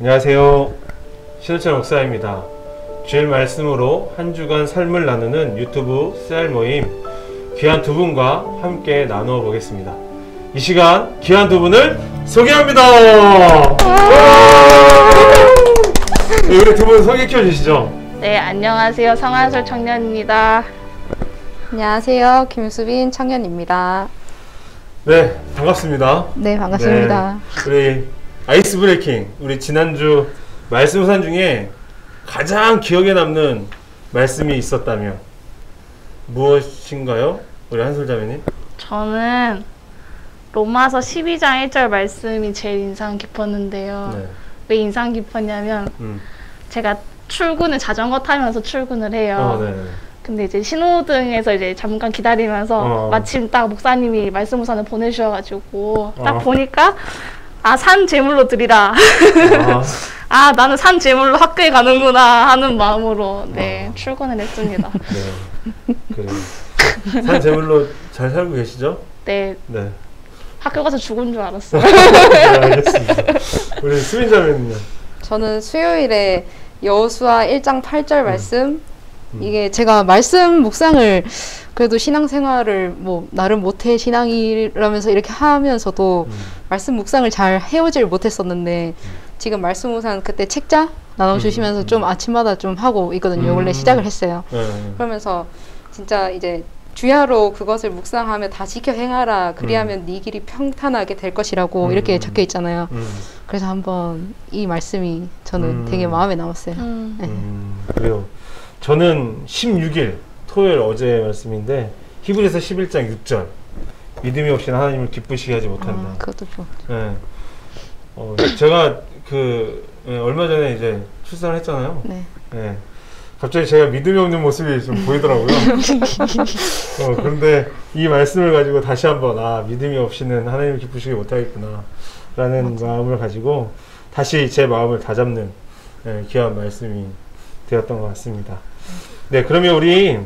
안녕하세요. 신우철 목사입니다. 주일 말씀으로 한 주간 삶을 나누는 유튜브 셀 모임 귀한 두 분과 함께 나누어 보겠습니다. 이 시간 귀한 두 분을 소개합니다. 우리 두 분 소개해 주시죠. 네, 안녕하세요. 성한솔 청년입니다. 안녕하세요. 김수빈 청년입니다. 네, 반갑습니다. 네, 반갑습니다. 네, 우리 아이스 브레이킹, 우리 지난주 말씀 우산 중에 가장 기억에 남는 말씀이 있었다면 무엇인가요? 우리 한솔 자매님? 저는 로마서 12장 1절 말씀이 제일 인상 깊었는데요. 네. 왜 인상 깊었냐면 제가 출근을 자전거 타면서 출근을 해요. 네. 근데 이제 신호등에서 이제 잠깐 기다리면서 마침 딱 목사님이 말씀 우산을 보내주셔가지고 딱 보니까 산 제물로 드리라. 나는 산 제물로 학교에 가는구나 하는 마음으로 출근을 했습니다. 네, 그래요. 산 제물로 잘 살고 계시죠? 네. 학교 가서 죽은 줄 알았어요. 네, 알겠습니다. 우리 수빈 자매는요? 저는 수요일에 여호수아 1장 8절 말씀, 이게 제가 말씀 묵상을 그래도 신앙생활을 나름 모태 신앙이라면서 이렇게 하면서도 말씀 묵상을 잘 해오질 못했었는데 지금 말씀 우산 그때 책자 나눠주시면서 좀 아침마다 좀 하고 있거든요. 원래 시작을 했어요. 그러면서 진짜 이제 주야로 그것을 묵상하며 다 지켜 행하라. 그리하면 네 길이 평탄하게 될 것이라고 이렇게 적혀 있잖아요. 그래서 한번 이 말씀이 저는 되게 마음에 남았어요. 그래요. 저는 16일 토요일 어제 말씀인데 히브리서 11장 6절 믿음이 없이는 하나님을 기쁘시게 하지 못한다. 그것도 좋아. 네. 제가 얼마 전에 이제 출산을 했잖아요. 네. 갑자기 제가 믿음이 없는 모습이 좀 보이더라고요. 그런데 이 말씀을 가지고 다시 한번 믿음이 없이는 하나님을 기쁘시게 못하겠구나 라는 마음을 가지고 다시 제 마음을 다잡는 귀한 말씀이 되었던 것 같습니다. 네, 그러면 우리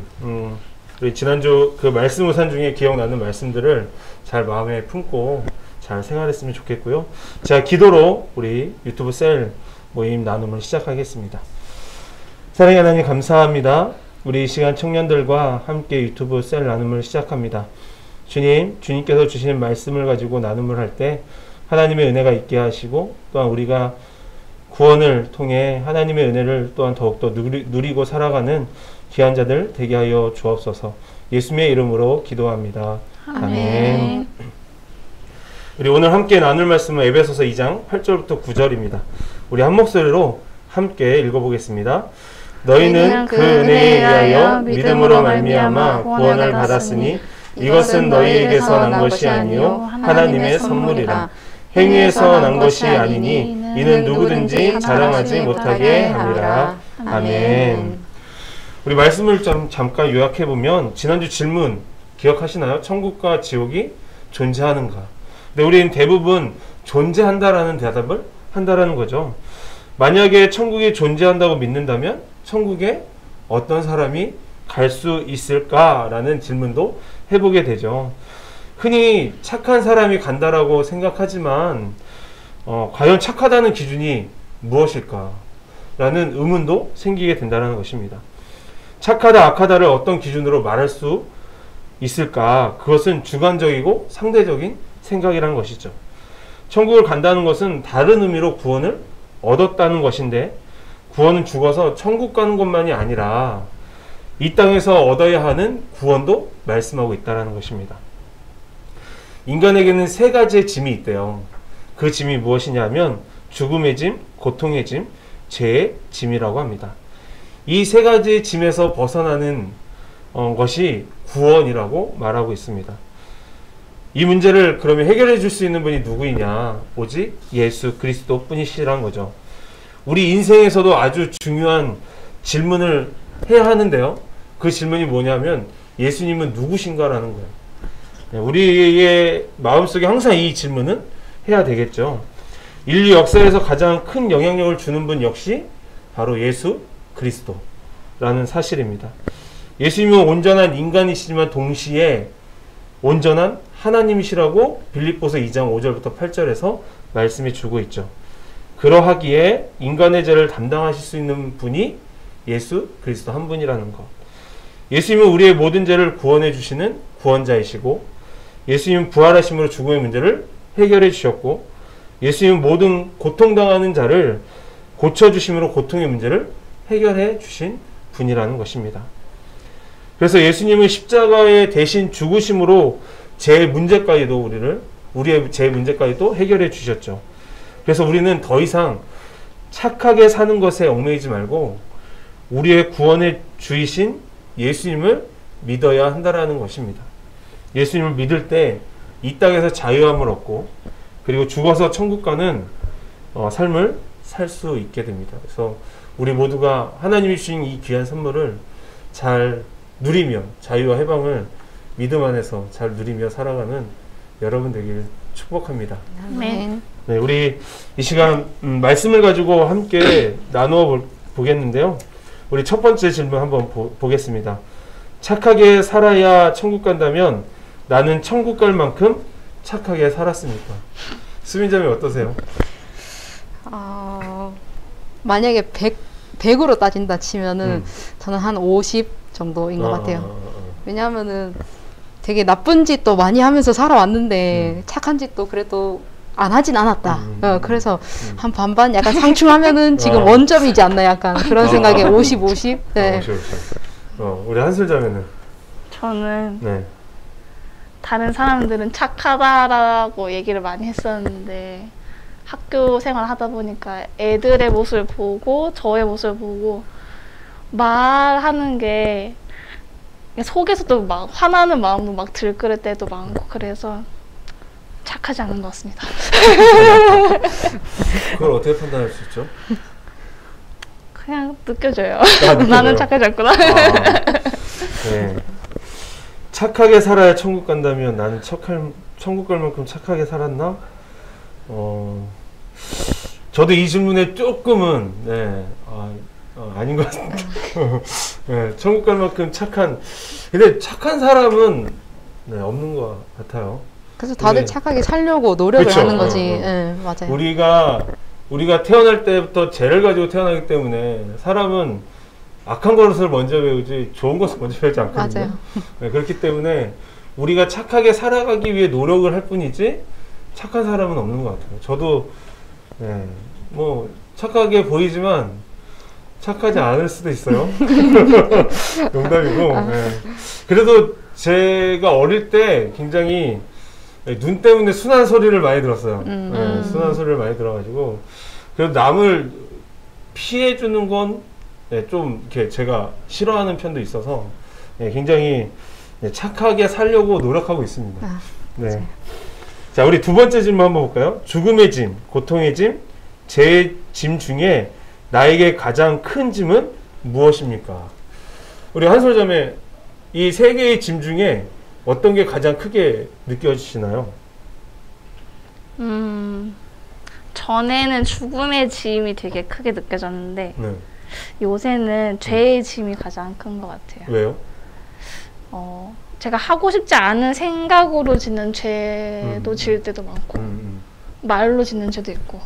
지난주 그 말씀 우산 중에 기억나는 말씀들을 잘 마음에 품고 잘 생활했으면 좋겠고요. 자, 기도로 우리 유튜브 셀 모임 나눔을 시작하겠습니다. 사랑의 하나님 감사합니다. 우리 이 시간 청년들과 함께 유튜브 셀 나눔을 시작합니다. 주님께서 주시는 말씀을 가지고 나눔을 할 때 하나님의 은혜가 있게 하시고 또한 우리가 구원을 통해 하나님의 은혜를 또한 더욱더 누리고 살아가는 귀한 자들 되게 하여 주옵소서. 예수님의 이름으로 기도합니다. 아멘. 우리 오늘 함께 나눌 말씀은 에베소서 2장 8절부터 9절입니다. 우리 한 목소리로 함께 읽어보겠습니다. 너희는 그 은혜에 의하여 믿음으로 말미암아 구원을 받았으니 이것은 너희에게서 난 것이 아니요 하나님의 선물이라. 행위에서 난 것이 아니니 이는 누구든지 자랑하지 못하게 함이라. 아멘. 우리 말씀을 좀 잠깐 요약해보면 지난주 질문 기억하시나요? 천국과 지옥이 존재하는가? 근데 우리는 대부분 존재한다라는 대답을 한다라는 거죠. 만약에 천국이 존재한다고 믿는다면 천국에 어떤 사람이 갈 수 있을까라는 질문도 해보게 되죠. 흔히 착한 사람이 간다라고 생각하지만 과연 착하다는 기준이 무엇일까? 라는 의문도 생기게 된다는 것입니다. 착하다, 악하다를 어떤 기준으로 말할 수 있을까? 그것은 주관적이고 상대적인 생각이라는 것이죠. 천국을 간다는 것은 다른 의미로 구원을 얻었다는 것인데 구원은 죽어서 천국 가는 것만이 아니라 이 땅에서 얻어야 하는 구원도 말씀하고 있다는 것입니다. 인간에게는 세 가지의 짐이 있대요. 그 짐이 무엇이냐면 죽음의 짐, 고통의 짐, 죄의 짐이라고 합니다. 이 세 가지의 짐에서 벗어나는 것이 구원이라고 말하고 있습니다. 이 문제를 그러면 해결해 줄 수 있는 분이 누구이냐? 오직 예수 그리스도 뿐이시라는 거죠. 우리 인생에서도 아주 중요한 질문을 해야 하는데요. 그 질문이 뭐냐면 예수님은 누구신가라는 거예요. 우리의 마음속에 항상 이 질문은 해야 되겠죠. 인류 역사에서 가장 큰 영향력을 주는 분 역시 바로 예수 그리스도라는 사실입니다. 예수님은 온전한 인간이시지만 동시에 온전한 하나님이시라고 빌립보서 2장 5절부터 8절에서 말씀해 주고 있죠. 그러하기에 인간의 죄를 담당하실 수 있는 분이 예수 그리스도 한 분이라는 것. 예수님은 우리의 모든 죄를 구원해 주시는 구원자이시고, 예수님은 부활하심으로 죽음의 문제를 해결해 주셨고, 예수님은 모든 고통당하는 자를 고쳐주심으로 고통의 문제를 해결해 주신 분이라는 것입니다. 그래서 예수님은 십자가에 대신 죽으심으로 제 문제까지도 우리의 제 문제까지도 해결해 주셨죠. 그래서 우리는 더 이상 착하게 사는 것에 얽매이지 말고 우리의 구원의 주이신 예수님을 믿어야 한다라는 것입니다. 예수님을 믿을 때 이 땅에서 자유함을 얻고, 그리고 죽어서 천국 가는 삶을 살 수 있게 됩니다. 그래서 우리 모두가 하나님이 주신 이 귀한 선물을 잘 누리며, 자유와 해방을 믿음 안에서 잘 누리며 살아가는 여러분 되기를 축복합니다. 아멘. 네, 우리 이 시간 말씀을 가지고 함께 나누어 보겠는데요. 우리 첫 번째 질문 한번 보겠습니다. 착하게 살아야 천국 간다면 나는 천국 갈 만큼 착하게 살았습니까? 수민자매 어떠세요? 만약에 100으로 따진다 치면은 저는 한 50 정도인 것 같아요. 왜냐하면은 되게 나쁜 짓도 많이 하면서 살아왔는데 착한 짓도 그래도 안 하진 않았다. 그래서 한 반반 약간 상충하면은 지금 원점이지 않나, 약간 그런 생각에 50, 50. 네. 50. 우리 한솔 자매는? 저는 네. 다른 사람들은 착하다라고 얘기를 많이 했었는데, 학교 생활 하다 보니까 애들의 모습을 보고 저의 모습을 보고 말하는 게 속에서도 막 화나는 마음도 막 들끓을 때도 많고, 그래서 착하지 않은 것 같습니다. 그걸 어떻게 판단할 수 있죠? 그냥 느껴져요. 나는 착하지 않구나. 네. 착하게 살아야 천국 간다면 나는 천국 갈 만큼 착하게 살았나? 저도 이 질문에 조금은 아닌 것 같습니다. 네, 천국 갈 만큼 근데 착한 사람은 없는 것 같아요. 그래서 다들 착하게 살려고 노력을 그쵸? 하는 거지. 네, 맞아요. 우리가 태어날 때부터 죄를 가지고 태어나기 때문에 사람은 악한 것을 먼저 배우지 좋은 것을 먼저 배우지 않거든요. 맞아요. 네, 그렇기 때문에 우리가 착하게 살아가기 위해 노력을 할 뿐이지 착한 사람은 없는 것 같아요. 저도 뭐 착하게 보이지만 착하지 않을 수도 있어요. 농담이고. 그래도 제가 어릴 때 굉장히 눈 때문에 순한 소리를 많이 들었어요. 순한 소리를 많이 들어가지고, 그래도 남을 피해주는 건 좀 이렇게 제가 싫어하는 편도 있어서 굉장히 착하게 살려고 노력하고 있습니다. 네. 자, 우리 두 번째 질문 한번 볼까요? 죽음의 짐, 고통의 짐, 죄의 짐 중에 나에게 가장 큰 짐은 무엇입니까? 우리 한솔자매, 이 세 개의 짐 중에 어떤 게 가장 크게 느껴지시나요? 전에는 죽음의 짐이 되게 크게 느껴졌는데, 네. 요새는 죄의 짐이 가장 큰 것 같아요. 왜요? 제가 하고 싶지 않은 생각으로 짓는 죄도 지을 때도 많고, 말로 짓는 죄도 있고.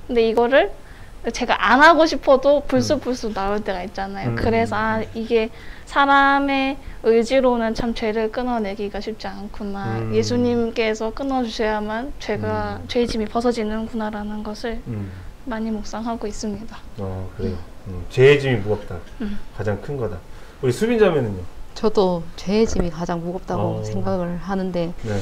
근데 이거를 제가 안 하고 싶어도 불쑥불쑥 나올 때가 있잖아요. 그래서 이게 사람의 의지로는 참 죄를 끊어내기가 쉽지 않구나. 예수님께서 끊어주셔야만 죄의 짐이 벗어지는구나라는 것을 많이 묵상하고 있습니다. 그래요. 죄의 짐이 무겁다. 가장 큰 거다. 우리 수빈자매는요? 저도 죄의 짐이 가장 무겁다고 생각을 하는데, 네.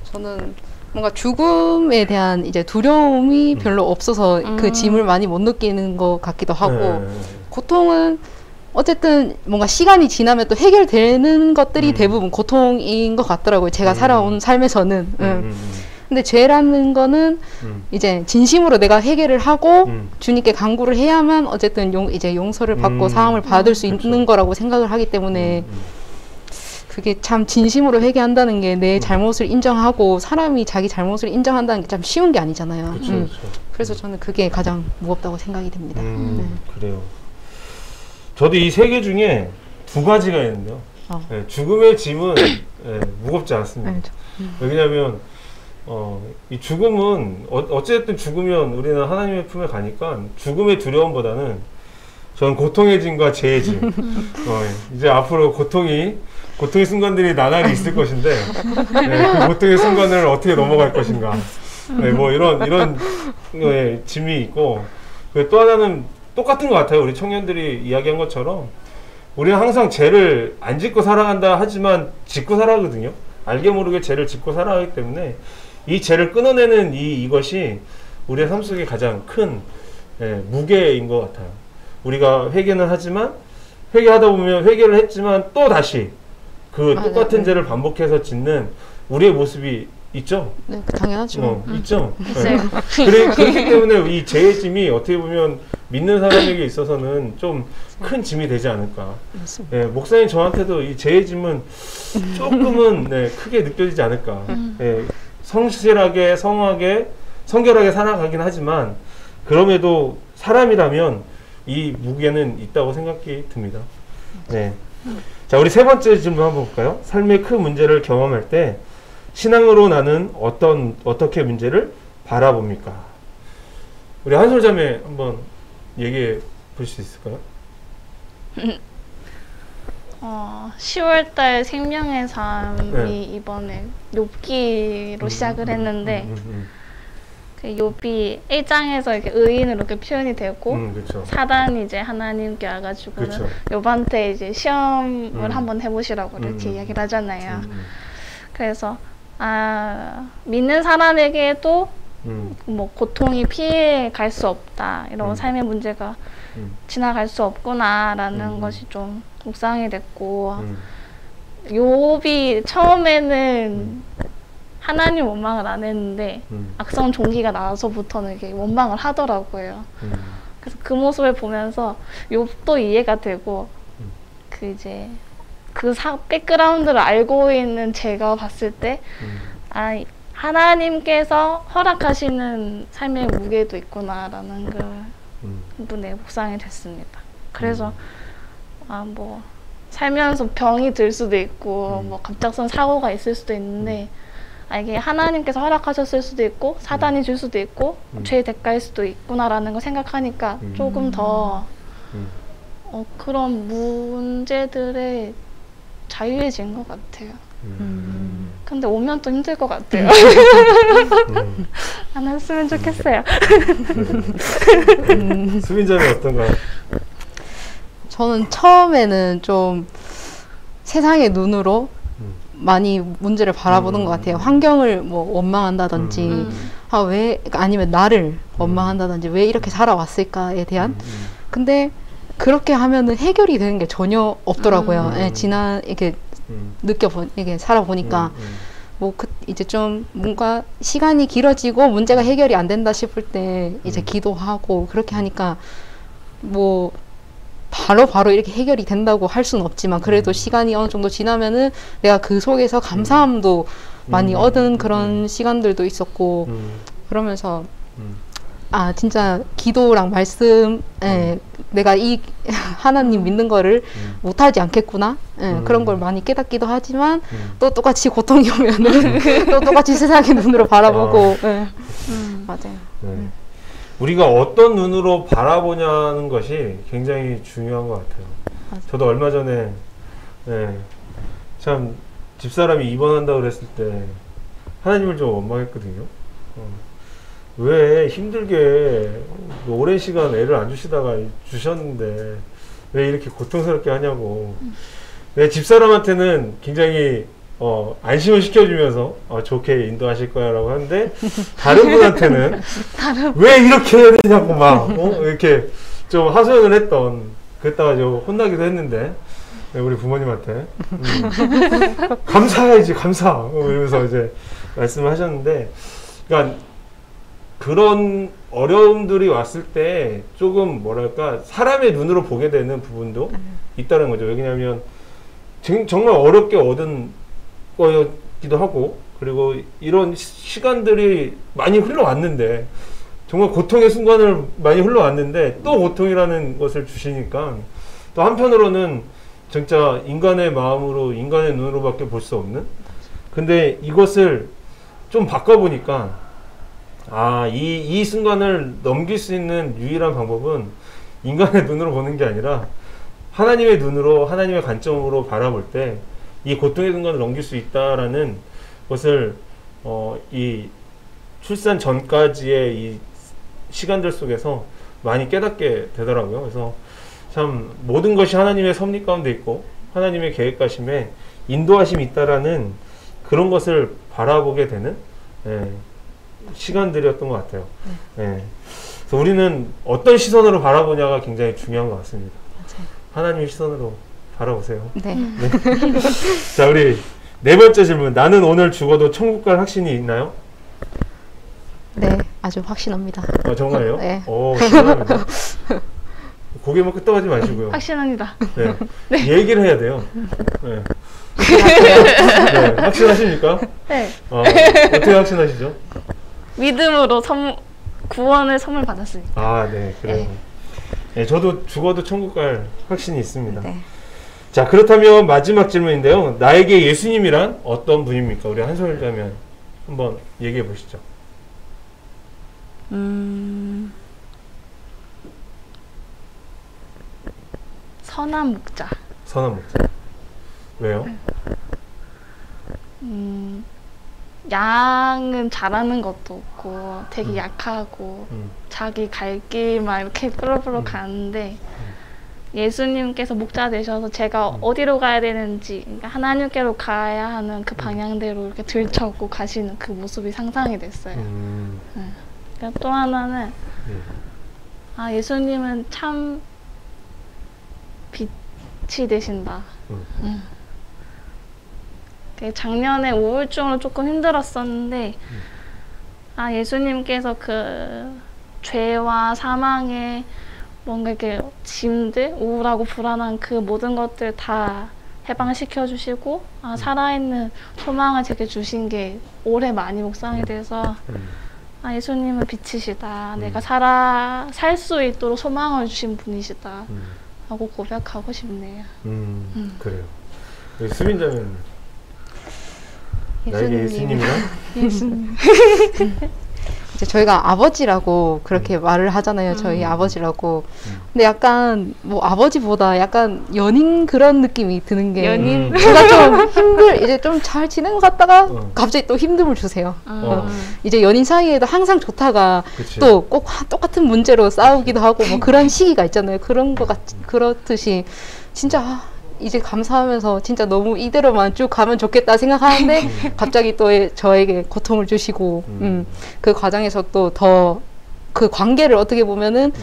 저는 뭔가 죽음에 대한 이제 두려움이 별로 없어서 그 짐을 많이 못 느끼는 것 같기도 하고, 고통은 어쨌든 뭔가 시간이 지나면 또 해결되는 것들이 대부분 고통인 것 같더라고요. 제가 살아온 삶에서는. 근데 죄라는 거는 이제 진심으로 내가 해결을 하고 주님께 간구를 해야만 어쨌든 이제 용서를 받고 사함을 받을 수 있는 거라고 생각을 하기 때문에 그게 참 진심으로 회개한다는 게 내 잘못을 인정하고 사람이 자기 잘못을 인정한다는 게 참 쉬운 게 아니잖아요. 그쵸. 그래서 저는 그게 가장 무겁다고 생각이 됩니다. 그래요. 저도 이 세 개 중에 두 가지가 있는데요. 죽음의 짐은 무겁지 않습니다. 왜냐하면 이 죽음은 어쨌든 죽으면 우리는 하나님의 품에 가니까 죽음의 두려움보다는 저는 고통의 짐과 죄의 짐. 이제 앞으로 고통의 순간들이 나날이 있을 것인데 네, 그 고통의 순간을 어떻게 넘어갈 것인가. 네, 뭐 이런 네, 짐이 있고 또 하나는 똑같은 것 같아요. 우리 청년들이 이야기한 것처럼 우리는 항상 죄를 안 짓고 살아간다 하지만 짓고 살아가거든요. 알게 모르게 죄를 짓고 살아가기 때문에 이 죄를 끊어내는 이것이 우리의 삶 속에 가장 큰 무게인 것 같아요. 우리가 회개는 하지만 회개하다 보면 회개를 했지만 또 다시 그 똑같은 죄를 반복해서 짓는 우리의 모습이 있죠? 네, 당연하죠. 있죠? 네. 그렇기 때문에 이 죄의 짐이 어떻게 보면 믿는 사람에게 있어서는 좀 큰 짐이 되지 않을까. 네, 목사님 저한테도 이 죄의 짐은 조금은 네, 크게 느껴지지 않을까. 네, 성실하게, 성결하게 살아가긴 하지만 그럼에도 사람이라면 이 무게는 있다고 생각이 듭니다. 네. 자, 우리 세 번째 질문 한번 볼까요? 삶의 큰 문제를 경험할 때 신앙으로 나는 어떻게 문제를 바라봅니까? 우리 한솔자매 한번 얘기해 볼 수 있을까요? 10월달 생명의 삶이 이번에 욥기로 시작을 했는데 그 욥이 1장에서 이렇게 의인으로 이렇게 표현이 되고 사단이 이제 하나님께 와가지고는 욥한테 이제 시험을 한번 해보시라고 이렇게 이야기를 하잖아요. 그래서 믿는 사람에게도 뭐 고통이 피해 갈 수 없다, 이런 삶의 문제가 지나갈 수 없구나라는 것이 좀 묵상이 됐고, 욥이 처음에는 하나님 원망을 안 했는데 악성 종기가 나와서부터는 이렇게 원망을 하더라고요. 그래서 그 모습을 보면서 욥도 이해가 되고, 그 이제 그 백그라운드를 알고 있는 제가 봤을 때 하나님께서 허락하시는 삶의 무게도 있구나라는 걸 이번에 묵상이 됐습니다. 그래서 뭐 살면서 병이 들 수도 있고 뭐 갑작스러운 사고가 있을 수도 있는데 이게 하나님께서 허락하셨을 수도 있고 사단이 줄 수도 있고 죄의 대가일 수도 있구나라는 걸 생각하니까 조금 더 그런 문제들에 자유해진 것 같아요. 근데 오면 또 힘들 것 같아요. 안 했으면 좋겠어요. 수빈자는 어떤가요? 저는 처음에는 좀 세상의 눈으로 많이 문제를 바라보는 것 같아요. 환경을 뭐 원망한다든지, 아니면 나를 원망한다든지, 왜 이렇게 살아왔을까에 대한. 근데 그렇게 하면은 해결이 되는 게 전혀 없더라고요. 이렇게 이게 살아보니까. 이제 좀 뭔가 시간이 길어지고 문제가 해결이 안 된다 싶을 때 이제 기도하고 그렇게 하니까 뭐 바로 이렇게 해결이 된다고 할 수는 없지만 그래도 시간이 어느 정도 지나면은 내가 그 속에서 감사함도 많이 얻은 그런 시간들도 있었고 그러면서 진짜 기도랑 말씀에 내가 이 하나님 믿는 거를 못하지 않겠구나, 그런 걸 많이 깨닫기도 하지만 또 똑같이 고통이 오면은 또 똑같이 세상의 눈으로 바라보고. 맞아요. 우리가 어떤 눈으로 바라보냐는 것이 굉장히 중요한 것 같아요. 저도 얼마 전에 참 집사람이 입원한다고 그랬을 때 하나님을 좀 원망했거든요. 왜 힘들게 오랜 시간 애를 안 주시다가 주셨는데 왜 이렇게 고통스럽게 하냐고. 내 집사람한테는 굉장히 안심을 시켜주면서 좋게 인도하실 거야 라고 하는데 다른 분한테는 왜 이렇게 해야 되냐고 막 이렇게 좀 하소연을 했던, 그랬다가 좀 혼나기도 했는데 우리 부모님한테 감사해야지 감사 이러면서 이제 말씀을 하셨는데, 그러니까 그런 어려움들이 왔을 때 조금 뭐랄까 사람의 눈으로 보게 되는 부분도 있다는 거죠. 왜냐하면 정말 어렵게 얻은 거였기도 하고, 그리고 이런 시간들이 많이 흘러왔는데, 정말 고통의 순간을 많이 흘러왔는데 또 고통이라는 것을 주시니까 또 한편으로는 진짜 인간의 마음으로 인간의 눈으로밖에 볼 수 없는, 근데 이것을 좀 바꿔보니까 이 순간을 넘길 수 있는 유일한 방법은 인간의 눈으로 보는 게 아니라 하나님의 눈으로, 하나님의 관점으로 바라볼 때 이 고통의 순간을 넘길 수 있다라는 것을 이 출산 전까지의 이 시간들 속에서 많이 깨닫게 되더라고요. 그래서 참 모든 것이 하나님의 섭리 가운데 있고 하나님의 계획하심에 인도하심이 있다라는 그런 것을 바라보게 되는 시간들이었던 것 같아요. 그래서 우리는 어떤 시선으로 바라보냐가 굉장히 중요한 것 같습니다. 맞아요. 하나님의 시선으로 바라보세요. 네. 자, 우리 네 번째 질문. 나는 오늘 죽어도 천국 갈 확신이 있나요? 네, 아주 확신합니다. 정말요? 네. 신납니다. 고개만 끄떡하지 마시고요. 확신합니다. 네. 네. 얘기를 해야 돼요. 네. 네. 확신하십니까? 네. 어떻게 확신하시죠? 믿음으로 구원을 선물 받았으니까. 네, 그래요. 네, 저도 죽어도 천국 갈 확신이 있습니다. 네. 자, 그렇다면 마지막 질문인데요. 나에게 예수님이란 어떤 분입니까? 우리 한솔 자면 한번 얘기해 보시죠. 선한 목자. 선한 목자. 왜요? 양은 잘하는 것도 없고 되게 약하고 자기 갈 길만 이렇게 뿌르르 가는데 예수님께서 목자 되셔서 제가 어디로 가야 되는지, 그러니까 하나님께로 가야 하는 그 방향대로 이렇게 들쳐고 가시는 그 모습이 상상이 됐어요. 그러니까 또 하나는 예수님은 참 빛이 되신다. 작년에 우울증으로 조금 힘들었었는데 예수님께서 그 죄와 사망의 뭔가 이렇게 짐들, 우울하고 불안한 그 모든 것들 다 해방시켜 주시고 살아있는 소망을 제게 주신 게 올해 많이 묵상이 돼서 예수님은 빛이시다. 내가 살 수 있도록 소망을 주신 분이시다. 하고 고백하고 싶네요. 그래요. 수빈자매는 나에게 예수님이랑? 예수님. 이제 저희가 아버지라고 그렇게 말을 하잖아요. 저희 아버지라고. 근데 약간 뭐 아버지보다 약간 연인 그런 느낌이 드는 게 연인? 제가 좀 이제 좀 잘 지낸 것 같다가 갑자기 또 힘듦을 주세요. 이제 연인 사이에도 항상 좋다가 그치. 또 꼭 똑같은 문제로 싸우기도 하고 뭐 그런 시기가 있잖아요. 그렇듯이 진짜 이제 감사하면서 진짜 너무 이대로만 쭉 가면 좋겠다 생각하는데 갑자기 또 저에게 고통을 주시고 그 과정에서 또 더 그 관계를 어떻게 보면은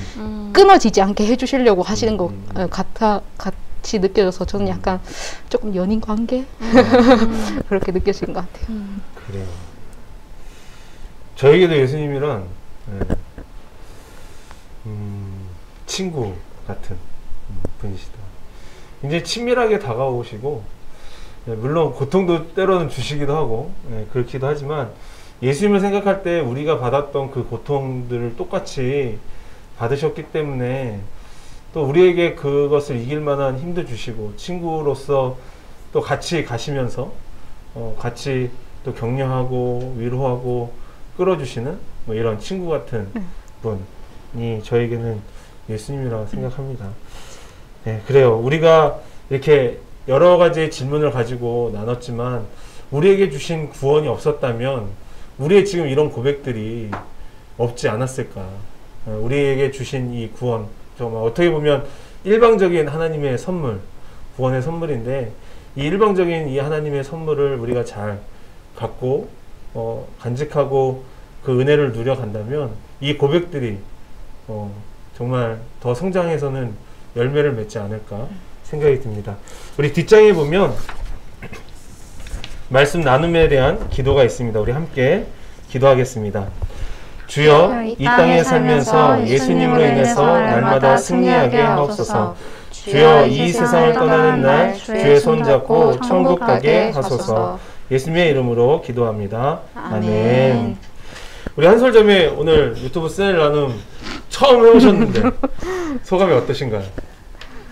끊어지지 않게 해주시려고 하시는 것 같이 느껴져서 저는 약간 조금 연인 관계 그렇게 느껴지는 것 같아요. 그래요. 저에게도 예수님이란 친구 같은 분이시다. 굉장히 친밀하게 다가오시고 물론 고통도 때로는 주시기도 하고 그렇기도 하지만 예수님을 생각할 때 우리가 받았던 그 고통들을 똑같이 받으셨기 때문에 또 우리에게 그것을 이길 만한 힘도 주시고 친구로서 또 같이 가시면서 같이 또 격려하고 위로하고 끌어주시는 뭐 이런 친구 같은 분이 저에게는 예수님이라고 생각합니다. 네, 그래요. 우리가 이렇게 여러 가지의 질문을 가지고 나눴지만 우리에게 주신 구원이 없었다면 우리의 지금 이런 고백들이 없지 않았을까. 우리에게 주신 이 구원, 정말 어떻게 보면 일방적인 하나님의 선물, 구원의 선물인데 이 일방적인 이 하나님의 선물을 우리가 잘 갖고 간직하고 그 은혜를 누려간다면 이 고백들이 정말 더 성장해서는 열매를 맺지 않을까 생각이 듭니다. 우리 뒷장에 보면 말씀 나눔에 대한 기도가 있습니다. 우리 함께 기도하겠습니다. 주여, 이 땅에 살면서 예수님으로 인해서 날마다 승리하게 하옵소서. 주여, 이 세상을 떠나는 날 주의 손잡고 천국 가게 하소서. 예수님의 이름으로 기도합니다. 아멘. 우리 한솔점에 오늘 유튜브 셀 나눔 처음 해보셨는데 소감이 어떠신가요?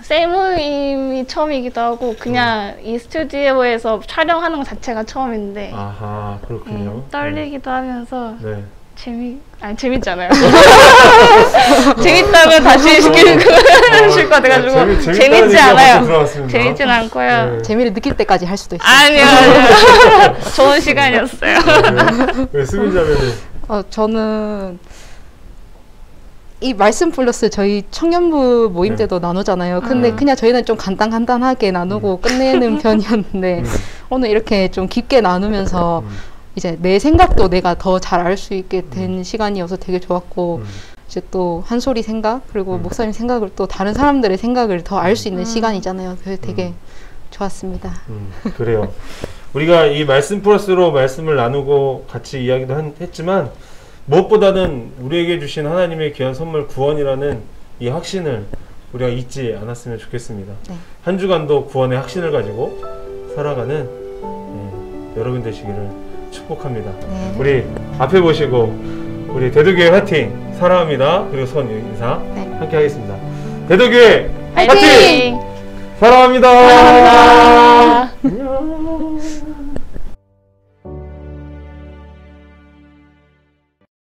셀모임이 처음이기도 하고 그냥 이 스튜디오에서 촬영하는 것 자체가 처음인데 아하, 그렇군요. 떨리기도 하면서 네. 재밌잖아요. 재밌다면 다시 시킬 것 같아가지고 재밌지 않아요. 재밌진 않고요. 네. 재미를 느낄 때까지 할 수도 있어요. 아니요. 좋은 시간이었어요. 왜 수빈자매는? 저는 이 말씀 플러스 저희 청년부 모임 때도 나누잖아요. 근데 그냥 저희는 좀 간단하게 나누고 끝내는 편이었는데 오늘 이렇게 좀 깊게 나누면서 이제 내 생각도 내가 더 잘 알 수 있게 된 시간이어서 되게 좋았고 이제 또 한솔이 생각 그리고 목사님 생각을 또 다른 사람들의 생각을 더 알 수 있는 시간이잖아요. 그래서 되게 좋았습니다. 그래요. 우리가 이 말씀 플러스로 말씀을 나누고 같이 이야기도 했지만 무엇보다는 우리에게 주신 하나님의 귀한 선물 구원이라는 이 확신을 우리가 잊지 않았으면 좋겠습니다. 네. 한 주간도 구원의 확신을 가지고 살아가는 여러분 되시기를 축복합니다. 네. 우리 앞에 보시고 우리 대도교회 화이팅! 사랑합니다. 그리고 선 인사 네. 함께 하겠습니다. 대도교회 화이팅! 사랑합니다. 사랑합니다.